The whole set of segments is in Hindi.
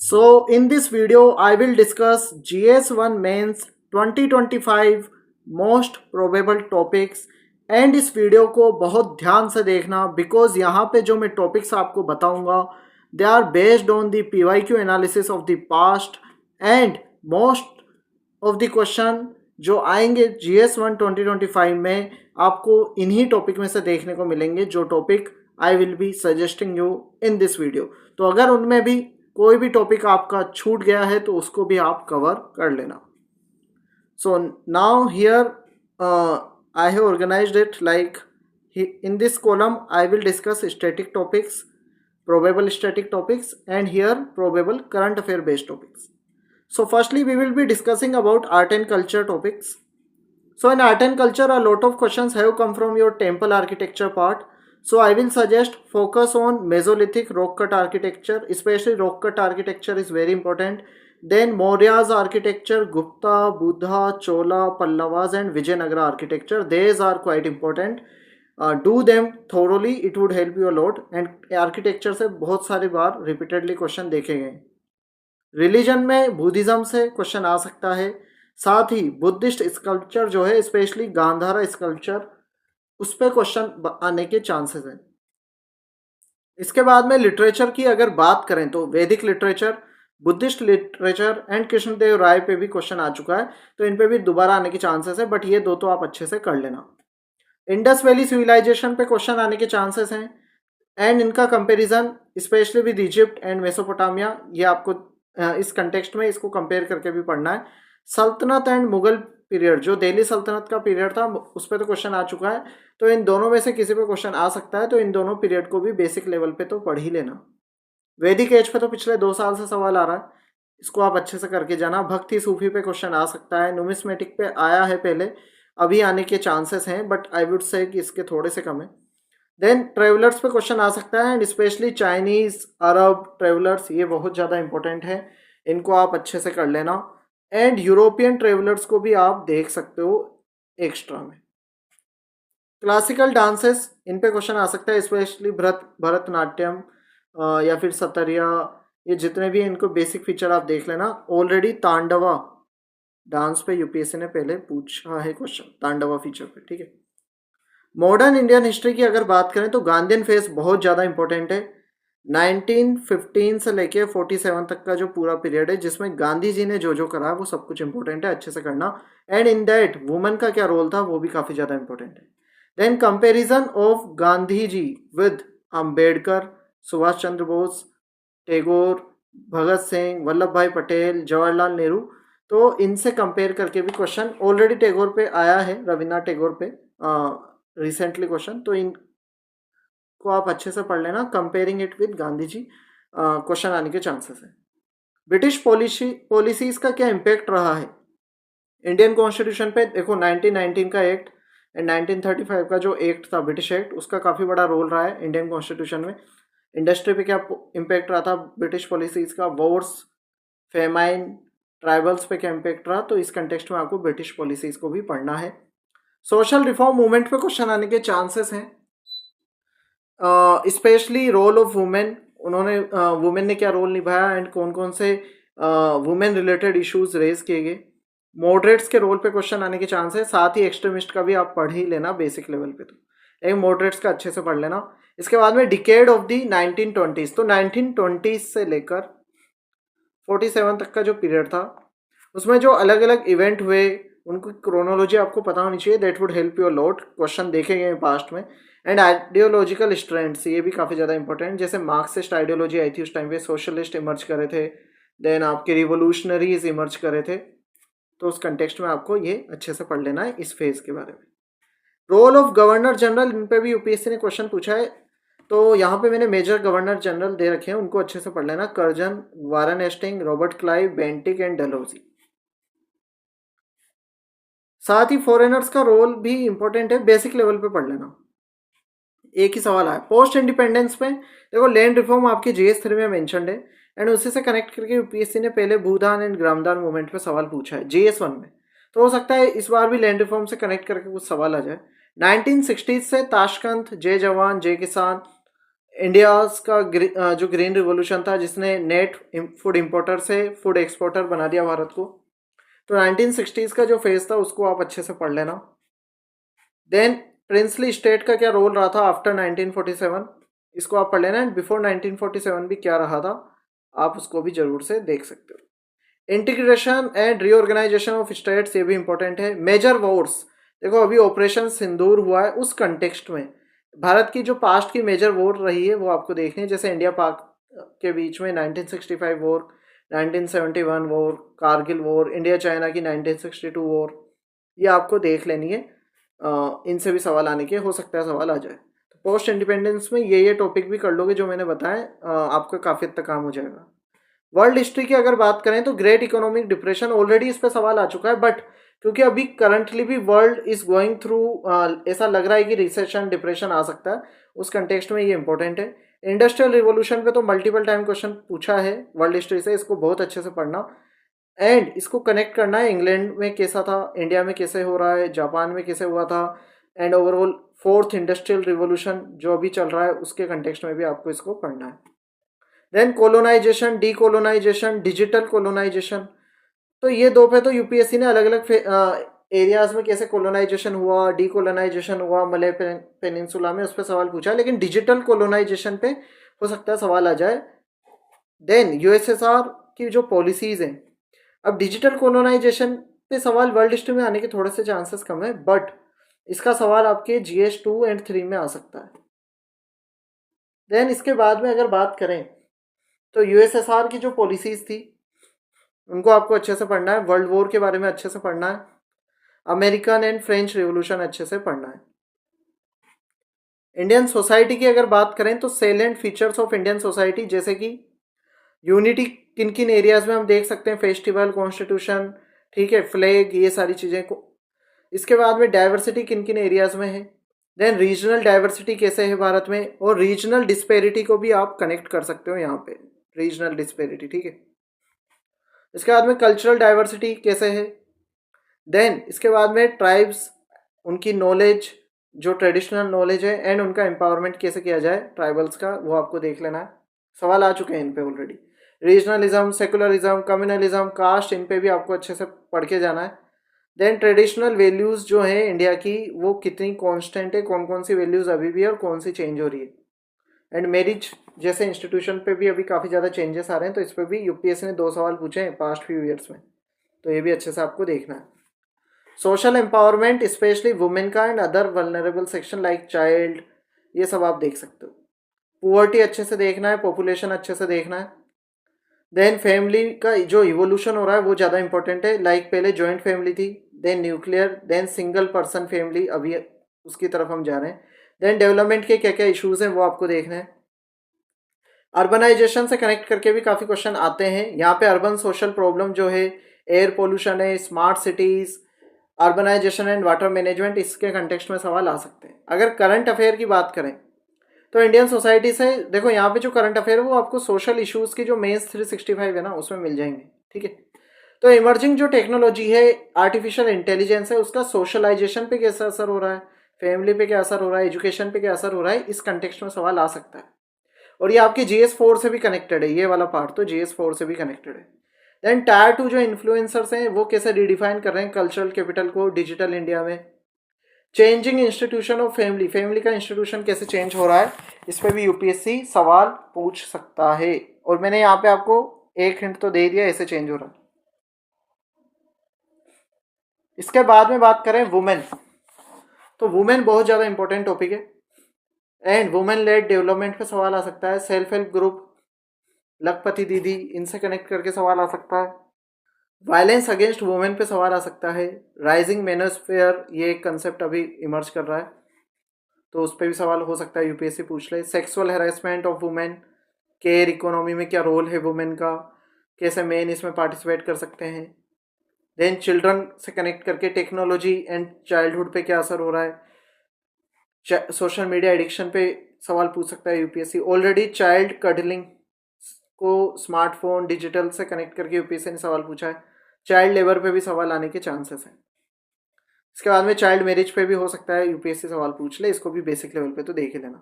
So in this video I will discuss GS1 Mains 2025 most probable topics and इस वीडियो को बहुत ध्यान से देखना बिकॉज यहाँ पे जो मैं टॉपिक्स आपको बताऊंगा they are based on the PYQ analysis of the past and most of the question जो आएंगे GS1 2025 में आपको इन्हीं टॉपिक में से देखने को मिलेंगे जो topic I will be suggesting you in this video. तो अगर उनमें भी कोई भी टॉपिक आपका छूट गया है तो उसको भी आप कवर कर लेना। So now here I have organised it like in this column I will discuss static topics, probable static topics, and here probable current affair based topics. So firstly we will be discussing about art and culture topics. So in art and culture a lot of questions have come from your temple architecture part. So I will suggest focus on Mesolithic rock cut architecture, especially rock cut architecture is very important. Then Maurya's architecture, Gupta, Buddha, Chola, Pallavas and Vijayanagara architecture. These are quite important. Do them thoroughly, it would help you a lot. And architecture से बहुत सारी बार repeatedly question देखे गए। रिलीजन में बुद्धिज्म से क्वेश्चन आ सकता है, साथ ही बुद्धिस्ट स्कल्पचर जो है स्पेशली गांधारा स्कल्पचर उस पर क्वेश्चन आने के चांसेस हैं। इसके बाद में लिटरेचर की अगर बात करें तो Vedic literature, Buddhist literature and Krishnadev Raya पे भी क्वेश्चन आ चुका है तो इन पे भी दोबारा आने के चांसेस है, बट ये दो तो आप अच्छे से कर लेना। इंडस वैली सिविलाइजेशन पे क्वेश्चन आने के चांसेस हैं एंड इनका comparison specially with Egypt and Mesopotamia, ये आपको इस कंटेक्स्ट में इसको कंपेयर करके भी पढ़ना है। सल्तनत एंड मुगल पीरियड, जो दिल्ली सल्तनत का पीरियड था उस पर तो क्वेश्चन आ चुका है, तो इन दोनों में से किसी पे क्वेश्चन आ सकता है, तो इन दोनों पीरियड को भी बेसिक लेवल पे तो पढ़ ही लेना। वैदिक एज पे तो पिछले 2 साल से सवाल आ रहा है, इसको आप अच्छे से करके जाना। भक्ति सूफी पे क्वेश्चन आ सकता है, न्यूमिस्मेटिक पे आया है पहले, अभी आने के चांसेस हैं बट आई वुड से कि इसके थोड़े से कम है। देन ट्रेवलर्स पे क्वेश्चन आ सकता है and specially Chinese Arab travellers, ये बहुत ज़्यादा इंपॉर्टेंट है, इनको आप अच्छे से कर लेना। एंड यूरोपियन ट्रेवलर्स को भी आप देख सकते हो एक्स्ट्रा में। क्लासिकल डांसेस, इन पे क्वेश्चन आ सकता है स्पेशली भरतनाट्यम या फिर सतरिया, ये जितने भी इनको बेसिक फीचर आप देख लेना। ऑलरेडी तांडवा डांस पे यूपीएससी ने पहले पूछा है क्वेश्चन, तांडवा फीचर पे, ठीक है। मॉडर्न इंडियन हिस्ट्री की अगर बात करें तो गांधीयन फेज बहुत ज़्यादा इंपॉर्टेंट है। 1915 से लेके 47 तक का जो पूरा पीरियड है जिसमें गांधी जी ने जो जो करा वो सब कुछ इंपॉर्टेंट है, अच्छे से करना। एंड इन दैट वुमेन का क्या रोल था वो भी काफ़ी ज़्यादा इंपॉर्टेंट है। Then comparison of Gandhi ji with Ambedkar, Subhash Chandra Bose, Tagore, Bhagat Singh, Vallabh bhai Patel, Jawaharlal Nehru, तो इनसे कंपेयर करके भी क्वेश्चन ऑलरेडी टैगोर पे आया है, रविन्द्रनाथ टैगोर पे रिसेंटली क्वेश्चन, तो इन को आप अच्छे से पढ़ लेना। Comparing it with Gandhi ji question आने के चांसेस है। ब्रिटिश पॉलिसीज का क्या इम्पैक्ट रहा है इंडियन कॉन्स्टिट्यूशन पे? देखो 1919 का एक्ट एंड 1935 का जो एक्ट था ब्रिटिश एक्ट, उसका काफ़ी बड़ा रोल रहा है इंडियन कॉन्स्टिट्यूशन में। इंडस्ट्री पे क्या इम्पैक्ट रहा था ब्रिटिश पॉलिसीज का, वॉर्स, फेमाइन, ट्राइबल्स पे क्या इम्पैक्ट रहा, तो इस कंटेक्स्ट में आपको ब्रिटिश पॉलिसीज को भी पढ़ना है। सोशल रिफॉर्म मूवमेंट पे क्वेश्चन आने के चांसेस हैं, स्पेशली रोल ऑफ वुमेन, उन्होंने वुमेन ने क्या रोल निभाया एंड कौन कौन से वुमेन रिलेटेड इश्यूज रेज किए गए। मॉडरेट्स के रोल पे क्वेश्चन आने के चांस है, साथ ही एक्सट्रीमिस्ट का भी आप पढ़ ही लेना बेसिक लेवल पे, तो एक मॉडरेट्स का अच्छे से पढ़ लेना। इसके बाद में डिकेड ऑफ दी 1920s, तो 1920s से लेकर 47 तक का जो पीरियड था उसमें जो अलग अलग इवेंट हुए उनको क्रोनोलॉजी आपको पता होनी चाहिए, that would help you a lot. Question देखे गए पास्ट में। एंड आइडियोलॉजिकल स्ट्रेंड्स, ये भी काफ़ी ज़्यादा इंपॉर्टेंट, जैसे मार्क्सिस्ट आइडियोलॉजी आई थी उस टाइम पे, सोशलिस्ट इमर्ज करे थे, देन आपके रिवोल्यूशनरीज इमर्ज करे थे, तो उस कंटेक्स्ट में आपको ये अच्छे से पढ़ लेना है इस फेज के बारे में। रोल ऑफ गवर्नर जनरल, इन पे भी यूपीएससी ने क्वेश्चन पूछा है, तो यहाँ पे मैंने मेजर गवर्नर जनरल दे रखे हैं, उनको अच्छे से पढ़ लेना। Curzon, Warren Hasting, Robert Clive, Bentinck and Dalhousie. साथ ही फॉरेनर्स का रोल भी इंपॉर्टेंट है, बेसिक लेवल पे पढ़ लेना। एक ही सवाल आया पोस्ट इंडिपेंडेंस में, देखो लैंड रिफॉर्म आपकी GS3 में मेंशन्ड है एंड उसी से कनेक्ट करके यूपीएससी ने पहले भूदान एंड ग्रामदान मूवमेंट पे सवाल पूछा है GS1 में, तो हो सकता है इस बार भी लैंड रिफॉर्म से कनेक्ट करके कुछ सवाल आ जाए। 1960s से ताशकंद, जय जवान जय किसान, इंडियाज का जो ग्रीन रिवॉल्यूशन था जिसने नेट फूड इंपोर्टर से फूड एक्सपोर्टर बना दिया भारत को। तो 1960s का जो फेज था उसको आप अच्छे से पढ़ लेना। देन प्रिंसली स्टेट का क्या रोल रहा था आफ्टर 1947, इसको आप पढ़ लेना। एंड बिफोर 1947 भी क्या रहा था आप उसको भी जरूर से देख सकते हो। Integration and reorganisation of states, ये भी इंपॉर्टेंट है। मेजर वॉर्स, देखो अभी ऑपरेशन सिंदूर हुआ है, उस कंटेक्स्ट में भारत की जो पास्ट की मेजर वॉर रही है वो आपको देखनी है। जैसे इंडिया पाक के बीच में 1965 war, 1971 war, Kargil war, India China की 1962 वॉर, ये आपको देख लेनी है। इनसे भी सवाल आने के हो सकता है सवाल आ जाए। तो पोस्ट इंडिपेंडेंस में ये टॉपिक भी कर लोगे जो मैंने बताए, आपका काफ़ी हद तक काम हो जाएगा। वर्ल्ड हिस्ट्री की अगर बात करें तो ग्रेट इकोनॉमिक डिप्रेशन, ऑलरेडी इस पर सवाल आ चुका है, बट क्योंकि अभी करंटली भी वर्ल्ड इज गोइंग थ्रू, ऐसा लग रहा है कि रिसेशन डिप्रेशन आ सकता है, उस कंटेक्स्ट में ये इंपॉर्टेंट है। इंडस्ट्रियल रिवोल्यूशन पे तो मल्टीपल टाइम क्वेश्चन पूछा है वर्ल्ड हिस्ट्री से, इसको बहुत अच्छे से पढ़ना। एंड इसको कनेक्ट करना है इंग्लैंड में कैसा था, इंडिया में कैसे हो रहा है, जापान में कैसे हुआ था, and overall fourth industrial revolution जो अभी चल रहा है उसके कंटेक्स्ट में भी आपको इसको पढ़ना है। Then colonisation, decolonisation, digital colonisation, तो ये दो पे तो यूपीएससी ने अलग अलग एरियाज में कैसे कोलोनाइजेशन हुआ, डीकोलोनाइजेशन हुआ मलय पेनिनसुला में, उस पर सवाल पूछा है। लेकिन डिजिटल कोलोनाइजेशन पे हो सकता है सवाल आ जाए। देन यूएसएसआर की जो पॉलिसीज हैं, अब डिजिटल कोलोनाइजेशन पे सवाल वर्ल्ड हिस्ट्री में आने के थोड़े से चांसेस कम है, बट इसका सवाल आपके जीएस 2 एंड 3 में आ सकता है। देन इसके बाद में अगर बात करें तो यूएसएसआर की जो पॉलिसीज थी उनको आपको अच्छे से पढ़ना है। वर्ल्ड वॉर के बारे में अच्छे से पढ़ना है। अमेरिकन एंड फ्रेंच रिवोल्यूशन अच्छे से पढ़ना है। इंडियन सोसाइटी की अगर बात करें तो salient features of Indian society, जैसे कि यूनिटी किन किन एरियाज में हम देख सकते हैं, फेस्टिवल, कॉन्स्टिट्यूशन, ठीक है, फ्लैग, ये सारी चीज़ें को। इसके बाद में डाइवर्सिटी किन किन एरियाज में है। देन रीजनल डाइवर्सिटी कैसे है भारत में, और रीजनल डिस्पेरिटी को भी आप कनेक्ट कर सकते हो यहाँ पे, रीजनल डिस्पेरिटी, ठीक है। इसके बाद में कल्चरल डाइवर्सिटी कैसे है। देन इसके बाद में ट्राइब्स, उनकी नॉलेज, जो ट्रेडिशनल नॉलेज है, एंड उनका एम्पावरमेंट कैसे किया जाए ट्राइबल्स का, वो आपको देख लेना है। सवाल आ चुके हैं इन पे already. Regionalism, secularism, communalism, caste, इन पे भी आपको अच्छे से पढ़ के जाना है। देन ट्रेडिशनल वैल्यूज़ जो है इंडिया की वो कितनी कांस्टेंट है, कौन कौन सी वैल्यूज़ अभी भी है और कौन सी चेंज हो रही है। एंड मैरिज जैसे इंस्टीट्यूशन पे भी अभी काफ़ी ज़्यादा चेंजेस आ रहे हैं, तो इस पर भी यूपीएससी ने 2 सवाल पूछे हैं पास्ट फ्यू ईयर्स में, तो ये भी अच्छे से आपको देखना है। सोशल एम्पावरमेंट स्पेशली वुमेन का and other vulnerable section like child, ये सब आप देख सकते हो। पुअर्टी अच्छे से देखना है, पॉपुलेशन अच्छे से देखना है। देन फैमिली का जो इवोल्यूशन हो रहा है वो ज़्यादा इंपॉर्टेंट है, लाइक पहले जॉइंट फैमिली थी, then nuclear, then single person family, अभी उसकी तरफ हम जा रहे हैं। देन डेवलपमेंट के क्या क्या इश्यूज हैं वो आपको देखना है। अर्बनाइजेशन से कनेक्ट करके भी काफ़ी क्वेश्चन आते हैं यहाँ पे। अर्बन सोशल प्रॉब्लम जो है, एयर पोल्यूशन है, smart cities, urbanisation and water management, इसके कंटेक्स्ट में सवाल आ सकते हैं। अगर करंट अफेयर की बात करें तो इंडियन सोसाइटी से देखो, यहाँ पे जो करंट अफेयर है वो आपको सोशल इश्यूज़ की जो मेंस 365 है ना उसमें मिल जाएंगे, ठीक है। तो इमर्जिंग जो टेक्नोलॉजी है, आर्टिफिशियल इंटेलिजेंस है, उसका सोशलाइजेशन पे कैसा असर हो रहा है, फैमिली पे क्या असर हो रहा है, एजुकेशन पे क्या असर हो रहा है, इस कंटेक्स्ट में सवाल आ सकता है। और ये आपके GS4 से भी कनेक्टेड है, ये वाला पार्ट तो GS4 से भी कनेक्टेड है। देन टायर 2 जो इन्फ्लुएंसर्स हैं वो कैसे रिडिफाइन कर रहे हैं कल्चरल कैपिटल को डिजिटल इंडिया में। Changing institution of family, family का इंस्टीट्यूशन कैसे चेंज हो रहा है, इस पर भी यूपीएससी सवाल पूछ सकता है। और मैंने यहाँ पे आपको एक हिंट तो दे दिया ऐसे चेंज हो रहा है। इसके बाद में बात करें वुमेन, तो वुमेन बहुत ज़्यादा इंपॉर्टेंट टॉपिक है। एंड वुमेन लेड डेवलपमेंट पे सवाल आ सकता है। सेल्फ हेल्प ग्रुप, लखपति दीदी, इनसे कनेक्ट करके सवाल आ सकता है। वायलेंस अगेंस्ट वुमेन पे सवाल आ सकता है। राइजिंग मेनोस्फेयर, ये एक कंसेप्ट अभी इमर्ज कर रहा है, तो उस पर भी सवाल हो सकता है, यूपीएससी पूछ ले। Sexual harassment of women, care economy में क्या रोल है वुमेन का, कैसे मेन इसमें पार्टिसिपेट कर सकते हैं। देन चिल्ड्रन से कनेक्ट करके टेक्नोलॉजी एंड चाइल्डहुड पे क्या असर हो रहा है। सोशल मीडिया एडिक्शन पे सवाल पूछ सकता है यूपीएससी। ऑलरेडी चाइल्ड कडलिंग को स्मार्टफोन डिजिटल से कनेक्ट करके यूपीएससी ने सवाल पूछा है। चाइल्ड लेबर पे भी सवाल आने के चांसेस हैं। इसके बाद में चाइल्ड मैरिज पे भी हो सकता है यूपीएससी सवाल पूछ ले, इसको भी बेसिक लेवल पे तो देख ही लेना।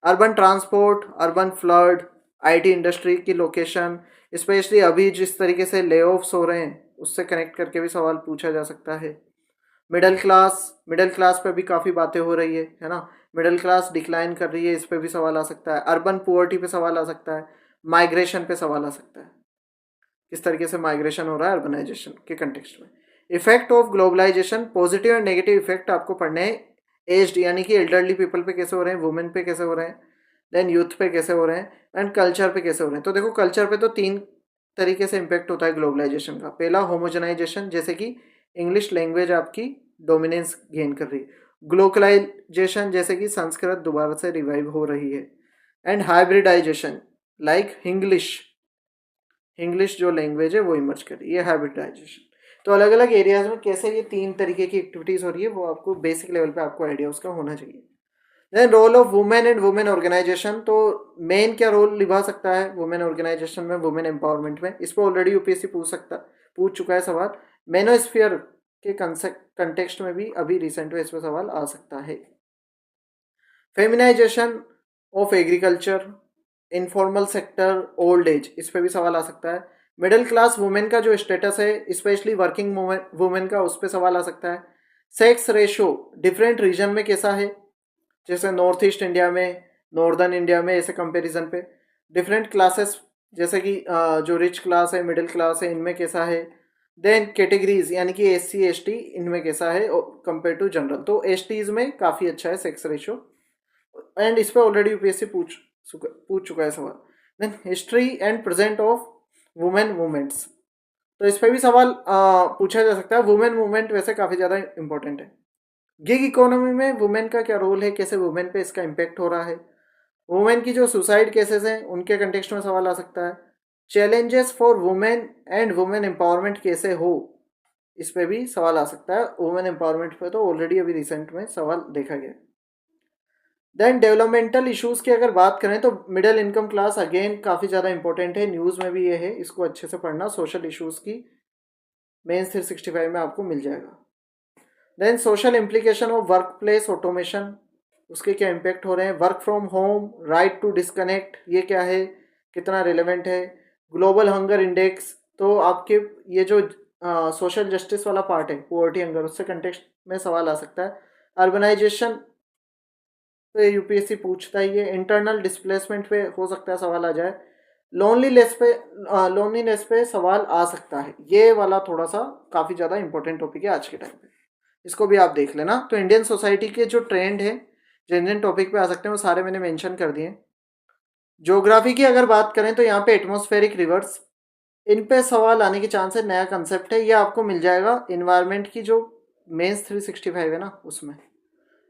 Urban transport, urban flood, IT industry की लोकेशन, स्पेशली अभी जिस तरीके से ले ऑफ्स हो रहे हैं उससे कनेक्ट करके भी सवाल पूछा जा सकता है। मिडिल क्लास पे भी काफ़ी बातें हो रही है ना। मिडिल क्लास डिक्लाइन कर रही है, इस पे भी सवाल आ सकता है। अर्बन पुअर्टी पे सवाल आ सकता है। माइग्रेशन पे सवाल आ सकता है, किस तरीके से माइग्रेशन हो रहा है अर्बनाइजेशन के कंटेक्स्ट में। Effect of globalisation, positive and negative effect आपको पढ़ने हैं। एज्ड यानी कि एल्डरली पीपल पे कैसे हो रहे हैं, वुमेन पे कैसे हो रहे हैं, देन यूथ पे कैसे हो रहे हैं, एंड कल्चर पे कैसे हो रहे हैं। तो देखो कल्चर पे तो तीन तरीके से इम्पेक्ट होता है ग्लोबलाइजेशन का। पहला होमोजेनाइजेशन, जैसे कि इंग्लिश लैंग्वेज आपकी डोमिनेंस गेन कर रही है। ग्लोकलाइजेशन, जैसे कि संस्कृत दोबारा से रिवाइव हो रही है। एंड हाइब्रिडाइजेशन, लाइक इंग्लिश जो लैंग्वेज है वो इमर्ज कर रही है, हाइब्रिडाइजेशन। तो अलग अलग एरियाज में कैसे ये तीन तरीके की एक्टिविटीज़ हो रही है वो आपको बेसिक लेवल पे आपको आइडिया उसका होना चाहिए। Then role of women and women organisation, तो मेन क्या रोल निभा सकता है वुमेन ऑर्गेनाइजेशन में, वुमेन एम्पावरमेंट में। इस पर ऑलरेडी यूपीएससी पूछ चुका है सवाल। मेनोस्फीयर के कंटेक्स्ट में भी अभी रिसेंट में इस पर सवाल आ सकता है। Feminisation of agriculture, informal sector, old age, इस पर भी सवाल आ सकता है। मिडिल क्लास वुमेन का जो स्टेटस है, स्पेशली वर्किंग वुमेन का, उस पर सवाल आ सकता है। सेक्स रेशो डिफरेंट रीजन में कैसा है, जैसे नॉर्थ ईस्ट इंडिया में, नॉर्दर्न इंडिया में, ऐसे कंपैरिजन पे। डिफरेंट क्लासेस, जैसे कि जो रिच क्लास है, मिडिल क्लास है, इनमें कैसा है। देन कैटेगरीज यानी कि एससी एसटी, इनमें कैसा है कंपेयर टू जनरल। तो एसटीज में काफ़ी अच्छा है सेक्स रेशो, एंड इस पर ऑलरेडी यूपीएससी पूछ चुका है सवाल। Then history and present of women movements, तो इस पर भी सवाल पूछा जा सकता है। वुमेन मूवमेंट वैसे काफ़ी ज़्यादा इंपॉर्टेंट है। गिग इकोनॉमी में वुमेन का क्या रोल है, कैसे वुमेन पे इसका इम्पेक्ट हो रहा है। वुमेन की जो सुसाइड केसेस हैं उनके कंटेक्स्ट में सवाल आ सकता है। Challenges for women and women empowerment कैसे हो, इस पे भी सवाल आ सकता है। वुमेन एम्पावरमेंट पे तो ऑलरेडी अभी रिसेंट में सवाल देखा गया। देन डेवलपमेंटल इश्यूज की अगर बात करें तो मिडिल इनकम क्लास अगेन काफ़ी ज़्यादा इंपॉर्टेंट है, न्यूज़ में भी ये है, इसको अच्छे से पढ़ना। सोशल इश्यूज की मेंस 365 में आपको मिल जाएगा। Then social implication of workplace automation, उसके क्या इम्पेक्ट हो रहे हैं। Work from home, right to disconnect, ये क्या है, कितना रिलेवेंट है। ग्लोबल हंगर इंडेक्स, तो आपके ये जो सोशल जस्टिस वाला पार्ट है, पोवर्टी हंगर, उससे कंटेक्स्ट में सवाल आ सकता है। अर्बनाइजेशन पे यूपीएससी पूछता ही है। इंटरनल डिस्प्लेसमेंट पे हो सकता है सवाल आ जाए। लोनलीनेस पे सवाल आ सकता है। ये वाला थोड़ा सा काफ़ी ज़्यादा इंपॉर्टेंट टॉपिक है आज के टाइम पे, इसको भी आप देख लेना। तो इंडियन सोसाइटी के जो ट्रेंड है, जो इंडियन टॉपिक पे आ सकते हैं, वो सारे मैंने मेंशन कर दिए। ज्योग्राफी की अगर बात करें तो यहाँ पे एटमॉस्फेरिक रिवर्स, इन पे सवाल आने के चांस है। नया कंसेप्ट है, ये आपको मिल जाएगा इन्वायरमेंट की जो मेंस 365 है ना उसमें।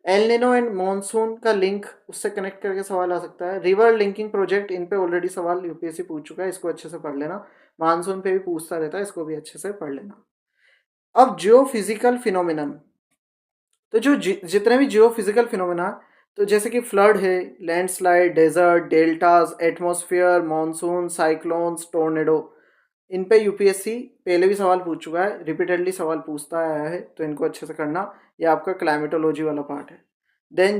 एल निनो एंड मॉनसून का लिंक, उससे कनेक्ट करके सवाल आ सकता है। रिवर लिंकिंग प्रोजेक्ट, इन पे ऑलरेडी सवाल यूपीएससी पूछ चुका है, इसको अच्छे से पढ़ लेना। मानसून पे भी पूछता रहता है, इसको भी अच्छे से पढ़ लेना। अब जियो फिजिकल फिनोमिनन, तो जो जितने भी जियो फिजिकल फिनोमिना, तो जैसे कि फ्लड है, landslide, desert, deltas, atmosphere, monsoon, cyclones, tornado, इन पे यूपीएससी पहले भी सवाल पूछ चुका है, रिपीटेडली सवाल पूछता आया है, तो इनको अच्छे से करना। ये आपका क्लाइमेटोलॉजी वाला पार्ट है। देन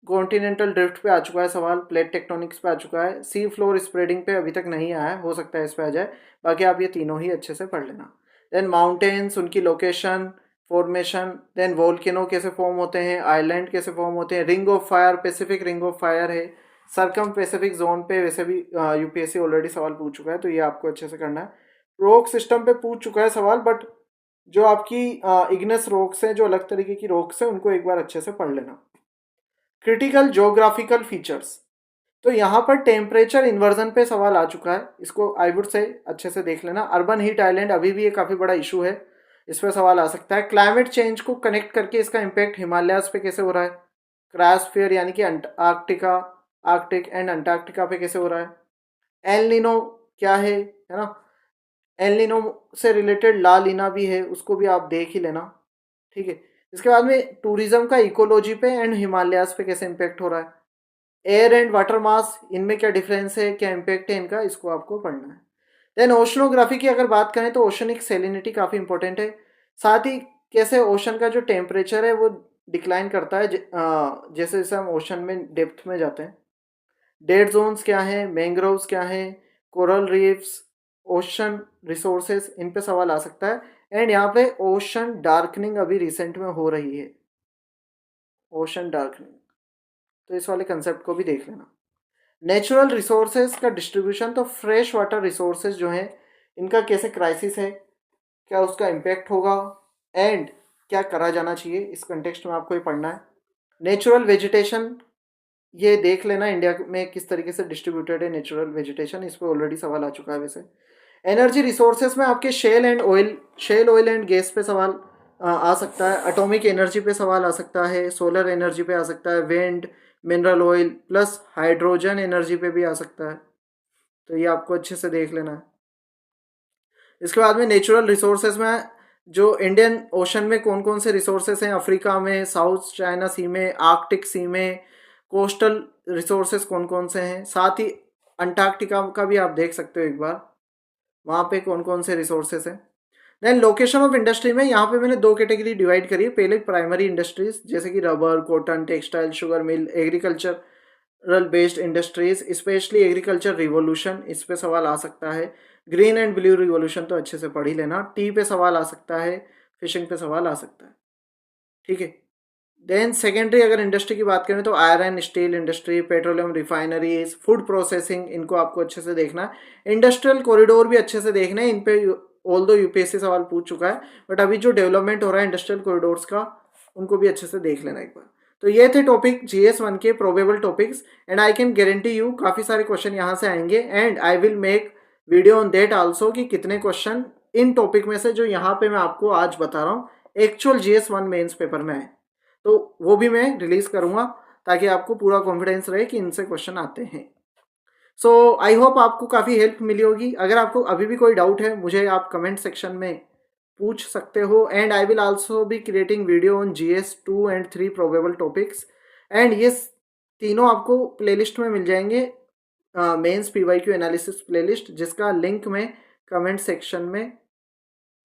कॉन्टिनेंटल ड्रिफ्ट पे आ चुका है सवाल, प्लेट टेक्टोनिक्स पे आ चुका है, सी फ्लोर स्प्रेडिंग पे अभी तक नहीं आया है, हो सकता है इस पे आ जाए। बाकी आप ये तीनों ही अच्छे से पढ़ लेना। देन माउंटेन्स, उनकी लोकेशन, फॉर्मेशन, देन वोल्केनो कैसे फॉर्म होते हैं, आइलैंड कैसे फॉर्म होते हैं, ring of fire, Pacific ring of fire है, सरकम पैसिफिक जोन पे वैसे भी यूपीएससी ऑलरेडी सवाल पूछ चुका है, तो ये आपको अच्छे से करना है। रॉक सिस्टम पे पूछ चुका है सवाल, बट जो आपकी इग्नेस रॉक्स हैं, जो अलग तरीके की रॉक्स हैं, उनको एक बार अच्छे से पढ़ लेना। क्रिटिकल ज्योग्राफिकल फीचर्स, तो यहाँ पर टेम्परेचर इन्वर्जन पे सवाल आ चुका है, इसको आई वुड से अच्छे से देख लेना। अर्बन हीट आइलैंड अभी भी ये काफ़ी बड़ा इशू है, इस पर सवाल आ सकता है। क्लाइमेट चेंज को कनेक्ट करके इसका इम्पैक्ट हिमालयाज पे कैसे हो रहा है, क्रायोस्फीयर यानी कि आर्कटिका, आर्कटिक एंड अंटार्कटिका पे कैसे हो रहा है। एल नीनो क्या है ना। एल नीनो से रिलेटेड ला लीना भी है, उसको भी आप देख ही लेना, ठीक है। इसके बाद में टूरिज्म का इकोलॉजी पे एंड हिमालयाज पे कैसे इम्पैक्ट हो रहा है। एयर एंड वाटर मास, इनमें क्या डिफरेंस है, क्या इम्पैक्ट है इनका, इसको आपको पढ़ना है। देन ओशनोग्राफी की अगर बात करें तो ओशनिक सेलिनिटी काफ़ी इंपॉर्टेंट है। साथ ही कैसे ओशन का जो टेम्परेचर है वो डिक्लाइन करता है जैसे जैसे हम ओशन में डेप्थ में जाते हैं। डेड जोन्स क्या है, मैंग्रोव्स क्या है, कोरल रीफ्स, ओशन रिसोर्सेज, इन पे सवाल आ सकता है। एंड यहाँ पे ओशन डार्कनिंग अभी रिसेंट में हो रही है, ओशन डार्कनिंग, तो इस वाले कंसेप्ट को भी देख लेना। नेचुरल रिसोर्सेज का डिस्ट्रीब्यूशन, तो फ्रेश वाटर रिसोर्सेज जो हैं इनका कैसे क्राइसिस है, क्या उसका इम्पैक्ट होगा एंड क्या करा जाना चाहिए, इस कंटेक्स्ट में आपको ये पढ़ना है। नेचुरल वेजिटेशन, ये देख लेना इंडिया में किस तरीके से डिस्ट्रीब्यूटेड है नेचुरल वेजिटेशन, इस पर ऑलरेडी सवाल आ चुका है वैसे। एनर्जी रिसोर्सेज में आपके शेल ऑयल एंड गैस पे सवाल आ सकता है, एटॉमिक एनर्जी पे सवाल आ सकता है, सोलर एनर्जी पे आ सकता है, wind, mineral oil plus hydrogen energy पे भी आ सकता है, तो ये आपको अच्छे से देख लेना है। इसके बाद में नेचुरल रिसोर्सेज में जो इंडियन ओशन में कौन कौन से रिसोर्सेज हैं, अफ्रीका में, साउथ चाइना सी में, आर्कटिक सी में, कोस्टल रिसोर्सेज कौन कौन से हैं, साथ ही अंटार्कटिका का भी आप देख सकते हो एक बार, वहाँ पे कौन कौन से रिसोर्सेज हैं। देन लोकेशन ऑफ इंडस्ट्री में यहाँ पे मैंने दो कैटेगरी डिवाइड करी है। पहले प्राइमरी इंडस्ट्रीज जैसे कि rubber, cotton, textile, sugar mill, agricultural based industries, specially agriculture revolution, इस पे सवाल आ सकता है। ग्रीन एंड ब्लू रिवोल्यूशन तो अच्छे से पढ़ ही लेना। टी पे सवाल आ सकता है, फिशिंग पे सवाल आ सकता है, ठीक है। देन सेकेंडरी अगर इंडस्ट्री की बात करें तो iron steel industry, petroleum refineries, food processing, इनको आपको अच्छे से देखना है। इंडस्ट्रियल कॉरिडोर भी अच्छे से देखना है, इन पे ऑल दो यूपीएससी सवाल पूछ चुका है, बट अभी जो डेवलपमेंट हो रहा है इंडस्ट्रियल कॉरिडोर्स का, उनको भी अच्छे से देख लेना एक बार। तो ये थे टॉपिक GS1 के probable topics, and I can guarantee you काफ़ी सारे क्वेश्चन यहाँ से आएंगे, and I will make video on that also कि कितने क्वेश्चन इन टॉपिक में से जो यहाँ पे मैं आपको आज बता रहा हूँ एक्चुअल GS1 मेंस पेपर में आए, तो वो भी मैं रिलीज करूँगा ताकि आपको पूरा कॉन्फिडेंस रहे कि इनसे क्वेश्चन आते हैं। सो आई होप आपको काफ़ी हेल्प मिली होगी। अगर आपको अभी भी कोई डाउट है मुझे आप कमेंट सेक्शन में पूछ सकते हो, and I will also be creating video on GS2 and 3 probable topics, and ये तीनों आपको प्लेलिस्ट में मिल जाएंगे, मेंस PYQ एनालिसिस प्लेलिस्ट, जिसका लिंक मैं कमेंट सेक्शन में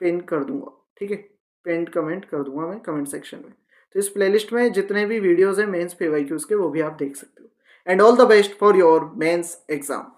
पिन कर दूंगा, ठीक है, पिन कमेंट कर दूंगा मैं कमेंट सेक्शन में। तो इस प्लेलिस्ट में जितने भी वीडियोस हैं मेंस PYQs के, वो भी आप देख सकते हो। And all the best for your mains exam.